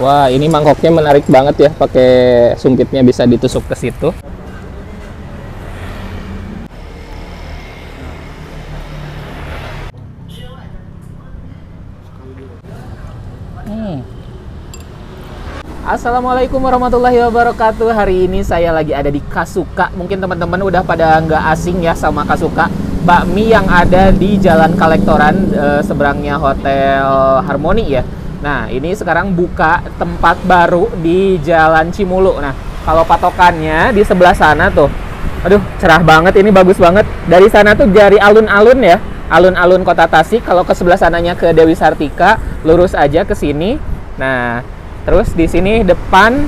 Wah, ini mangkoknya menarik banget ya, pakai sumpitnya bisa ditusuk ke situ. Assalamualaikum warahmatullahi wabarakatuh. Hari ini saya lagi ada di Kasuka. Mungkin teman-teman udah pada nggak asing ya sama Kasuka. Bakmi yang ada di Jalan Kolektoran, seberangnya Hotel Harmoni ya. Nah, ini sekarang buka tempat baru di Jalan Cimulu. Nah, kalau patokannya di sebelah sana tuh, aduh cerah banget, ini bagus banget. Dari sana tuh dari alun-alun ya, alun-alun Kota Tasik. Kalau ke sebelah sananya ke Dewi Sartika, lurus aja ke sini. Nah, terus di sini depan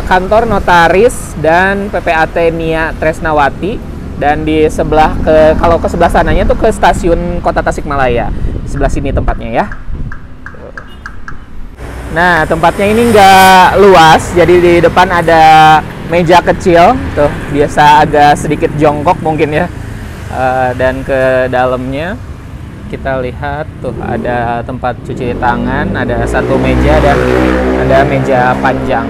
kantor notaris dan PPAT Nia Tresnawati, dan di sebelah kalau ke sebelah sananya tuh ke stasiun Kota Tasikmalaya. Di sebelah sini tempatnya ya. Nah, tempatnya ini nggak luas, jadi di depan ada meja kecil tuh, biasa agak sedikit jongkok mungkin ya. Dan ke dalamnya kita lihat tuh ada tempat cuci tangan, ada satu meja dan ada meja panjang.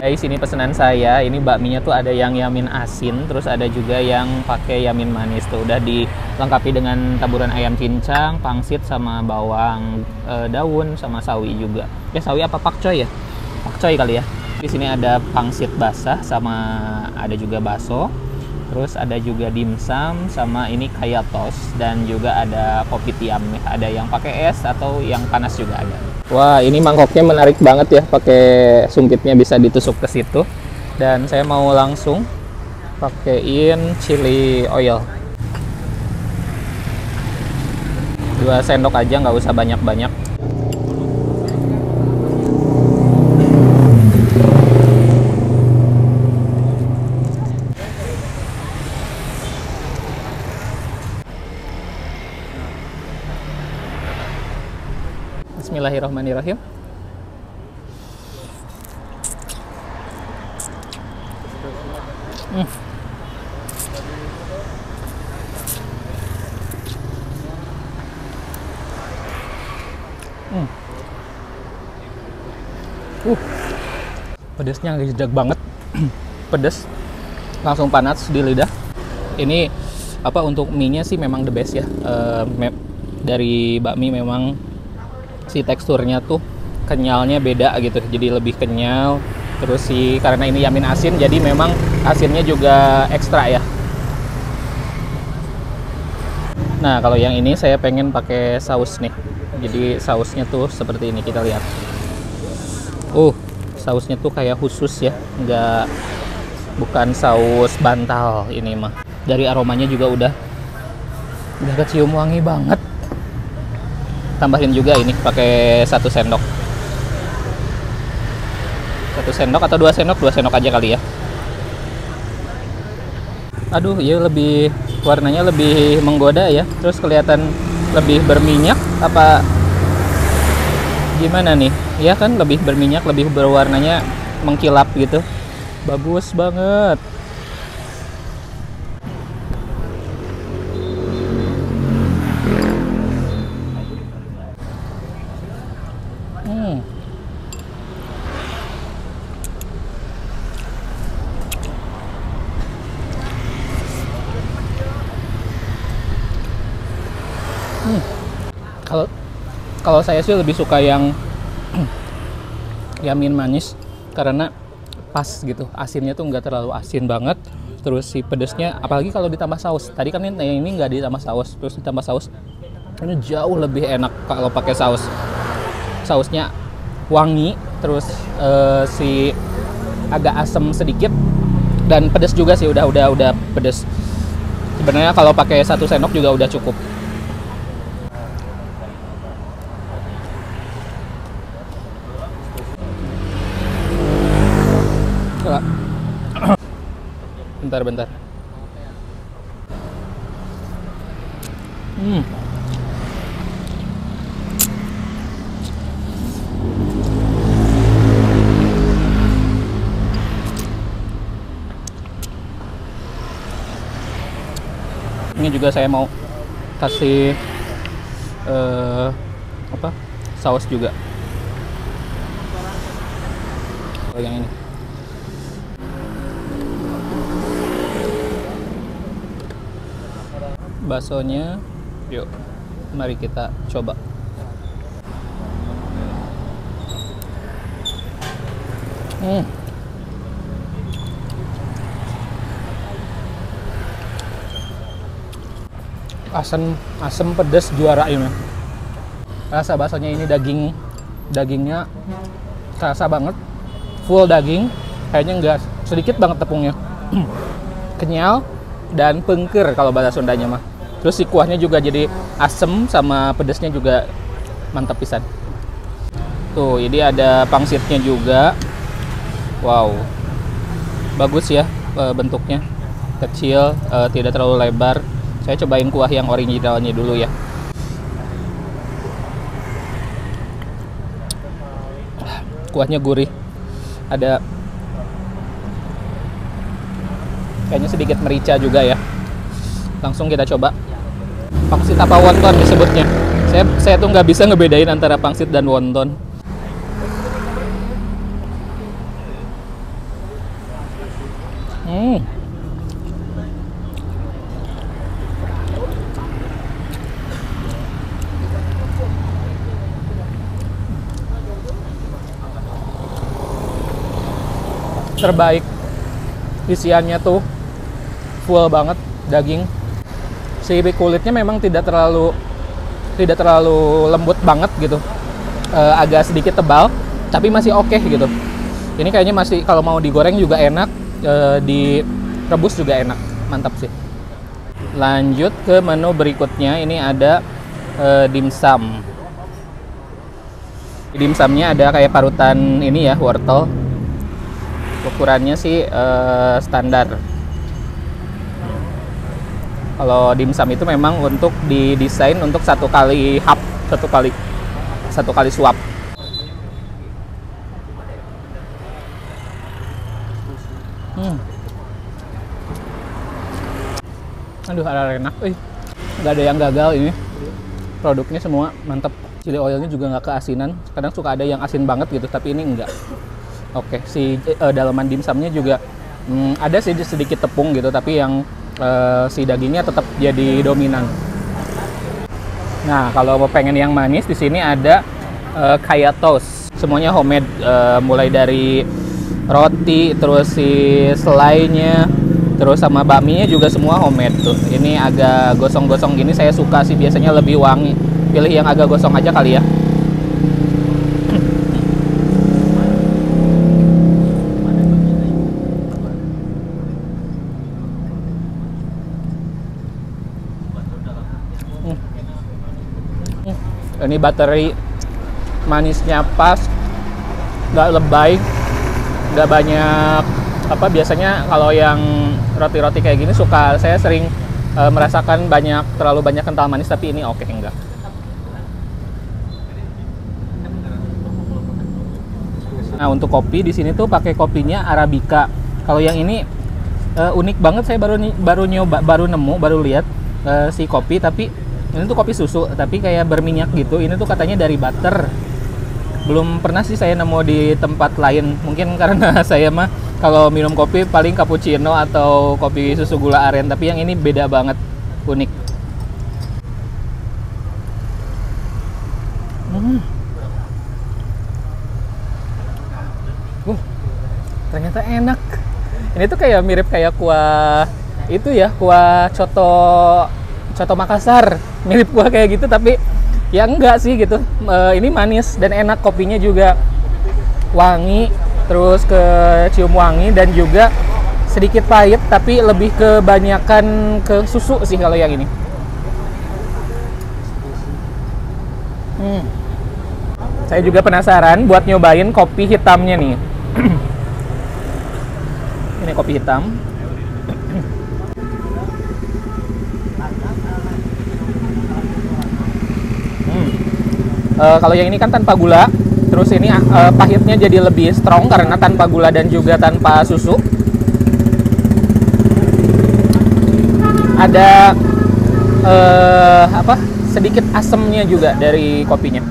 Di sini pesanan saya, ini bakminya tuh ada yang yamin asin, terus ada juga yang pakai yamin manis tuh. Udah dilengkapi dengan taburan ayam cincang, pangsit sama bawang daun sama sawi juga. Ya sawi apa pakcoy ya? Pakcoy kali ya. Di sini ada pangsit basah sama ada juga bakso. Terus ada juga dimsum sama ini kaya toast, dan juga ada kopi tiam, ada yang pakai es atau yang panas juga ada. Wah, ini mangkoknya menarik banget ya, pakai sumpitnya bisa ditusuk ke situ. Dan saya mau langsung pakein chili oil. 2 sendok aja, nggak usah banyak-banyak. Bismillahirrahmanirrahim. Pedasnya ngejedak banget. Pedas, langsung panas di lidah. Ini apa, untuk mie-nya sih memang the best ya. Dari bakmi memang si teksturnya tuh kenyalnya beda gitu, jadi lebih kenyal. Terus karena ini yamin asin, jadi memang asinnya juga ekstra ya. Nah, kalau yang ini saya pengen pakai saus nih, jadi sausnya tuh seperti ini, kita lihat. Sausnya tuh kayak khusus ya, bukan saus bantal ini mah. Dari aromanya juga udah kecium wangi banget. Tambahin juga ini pakai 1 sendok. 1 sendok atau 2 sendok? 2 sendok aja kali ya. Aduh, ya warnanya lebih menggoda ya. Terus kelihatan lebih berminyak apa gimana nih? Ya kan, lebih berminyak, lebih berwarnanya mengkilap gitu. Bagus banget. Kalau saya sih lebih suka yang yamin manis, karena pas gitu, asinnya tuh nggak terlalu asin banget. Terus si pedesnya, apalagi kalau ditambah saus. Tadi kan ini nggak ditambah saus, terus ditambah saus, ini jauh lebih enak kalau pakai saus. Sausnya wangi, terus si agak asam sedikit, dan pedes juga sih, udah pedes. Sebenarnya kalau pakai 1 sendok juga udah cukup. Bentar. Ini juga saya mau kasih saus juga. yang ini. Baksonya, yuk, mari kita coba. Asam pedas juara ini. Rasa baksonya ini dagingnya terasa banget, full daging, kayaknya enggak sedikit banget tepungnya. Kenyal dan pengker kalau bahasa Sundanya mah. Terus si kuahnya juga jadi asem sama pedasnya juga mantap pisan. Tuh, ini ada pangsitnya juga. Wow, bagus ya bentuknya, kecil, tidak terlalu lebar. Saya cobain kuah yang originalnya dulu ya. Kuahnya gurih, ada kayaknya sedikit merica juga ya. Langsung kita coba. Pangsit apa wonton disebutnya? Saya tuh nggak bisa ngebedain antara pangsit dan wonton. Terbaik, isiannya tuh full banget daging. Si kulitnya memang tidak terlalu lembut banget gitu, agak sedikit tebal, tapi masih oke gitu. Ini kayaknya masih, kalau mau digoreng juga enak, direbus juga enak, mantap sih. Lanjut ke menu berikutnya, ini ada dimsum. Dimsumnya ada kayak parutan ini ya, wortel. Ukurannya sih standar. Kalau dimsum itu memang untuk didesain untuk satu kali suap. Aduh, enak. Nggak ada yang gagal ini. Produknya semua mantap. Chili oilnya juga nggak keasinan. Kadang suka ada yang asin banget gitu, tapi ini enggak. Oke, si dalaman dimsumnya juga ada sih sedikit tepung gitu, tapi yang si dagingnya tetap jadi dominan. Nah, kalau mau pengen yang manis, di sini ada kaya toast. Semuanya homemade, mulai dari roti, terus si selainya, terus sama bakminya juga semua homemade tuh. Ini agak gosong-gosong gini, saya suka sih, biasanya lebih wangi. Pilih yang agak gosong aja kali ya. Ini bateri manisnya pas, nggak lebay, nggak banyak apa. Biasanya kalau yang roti-roti kayak gini saya sering merasakan terlalu banyak kental manis, tapi ini oke, enggak. Nah, untuk kopi di sini tuh pakai kopinya Arabica. Kalau yang ini unik banget, saya baru lihat si kopi, tapi ini tuh kopi susu, tapi kayak berminyak gitu. Ini tuh katanya dari butter. Belum pernah sih saya nemu di tempat lain. Mungkin karena saya mah kalau minum kopi paling cappuccino atau kopi susu gula aren. Tapi yang ini beda banget, unik. Ternyata enak. Ini tuh kayak mirip kayak kuah itu ya, kuah coto Makassar, mirip kuah kayak gitu, tapi ya enggak sih gitu. Ini manis dan enak, kopinya juga wangi, terus kecium wangi, dan juga sedikit pahit, tapi lebih kebanyakan ke susu sih kalau yang ini. Saya juga penasaran buat nyobain kopi hitamnya nih. Ini kopi hitam. Kalau yang ini kan tanpa gula, terus ini pahitnya jadi lebih strong karena tanpa gula dan juga tanpa susu. Ada sedikit asemnya juga dari kopinya.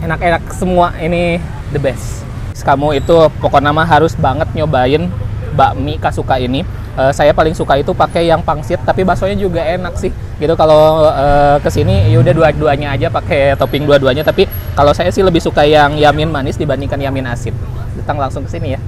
enak-enak semua, ini the best. Kamu itu pokoknya mah harus banget nyobain bakmi Kasuka ini. Saya paling suka itu pakai yang pangsit, tapi baksonya juga enak sih gitu. Kalau kesini ya udah dua-duanya aja, pakai topping dua-duanya, tapi kalau saya sih lebih suka yang yamin manis dibandingkan yamin asin. Datang langsung ke sini ya.